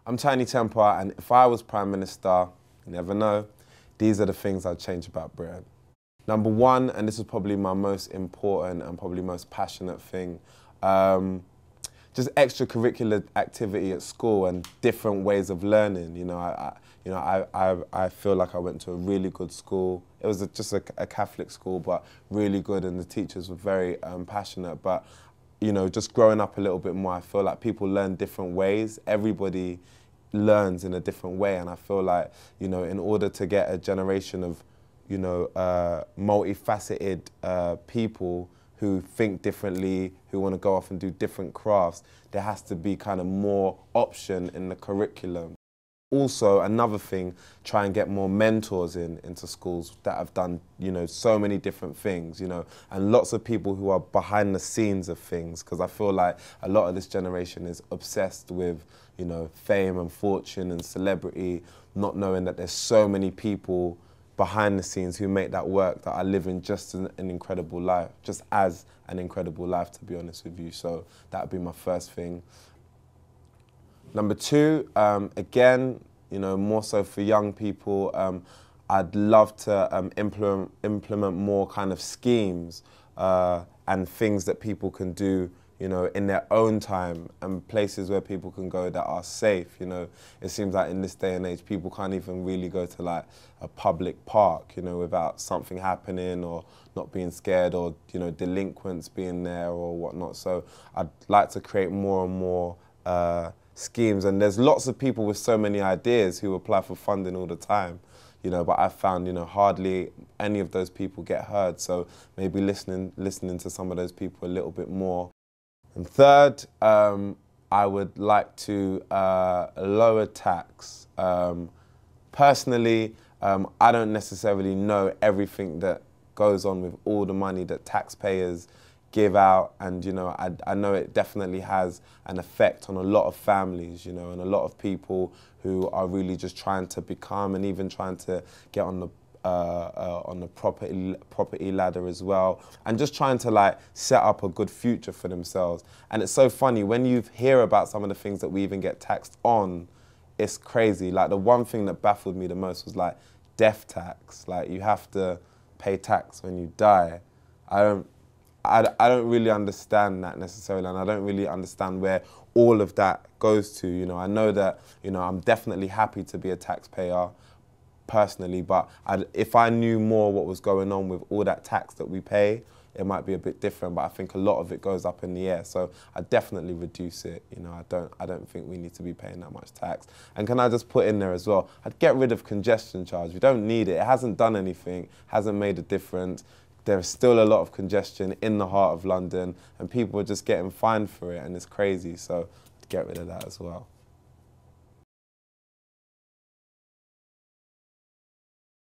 I'm Tinie Tempah, and if I was Prime Minister, you never know, these are the things I'd change about Britain. Number one, and this is probably my most important and probably most passionate thing, just extracurricular activity at school and different ways of learning. I feel like I went to a really good school. It was just a Catholic school, but really good, and the teachers were very passionate. But just growing up a little bit more, I feel like people learn different ways. Everybody learns in a different way, and I feel like, in order to get a generation of, multifaceted people who think differently, who want to go off and do different crafts, there has to be kind of more option in the curriculum. Also, another thing, try and get more mentors into schools that have done, so many different things, and lots of people who are behind the scenes of things, because I feel like a lot of this generation is obsessed with, fame and fortune and celebrity, not knowing that there's so many people behind the scenes who make that work, that are living just an incredible life, just as an incredible life, to be honest with you. So that would be my first thing. Number two, again, more so for young people, I'd love to implement more kind of schemes and things that people can do, in their own time, and places where people can go that are safe. It seems like in this day and age, people can't even really go to like a public park, without something happening or not being scared, or, delinquents being there or whatnot. So I'd like to create more and more schemes, and there's lots of people with so many ideas who apply for funding all the time, but I found, hardly any of those people get heard. So maybe listening to some of those people a little bit more. And third, I would like to lower tax. Personally, I don't necessarily know everything that goes on with all the money that taxpayers give out, and I know it definitely has an effect on a lot of families, and a lot of people who are really just trying to become, and even trying to get on the property ladder as well, and just trying to like set up a good future for themselves. And it's so funny when you hear about some of the things that we even get taxed on. It's crazy. Like, the one thing that baffled me the most was like death tax. Like, you have to pay tax when you die. I don't really understand that necessarily, and I don't really understand where all of that goes to. I know that, I'm definitely happy to be a taxpayer personally, but if I knew more what was going on with all that tax that we pay, it might be a bit different. But I think a lot of it goes up in the air, so I definitely reduce it. I don't think we need to be paying that much tax. And can I just put in there as well, I'd get rid of congestion charge. We don't need it. It hasn't done anything, hasn't made a difference. There is still a lot of congestion in the heart of London, and people are just getting fined for it, and it's crazy. So I'd get rid of that as well.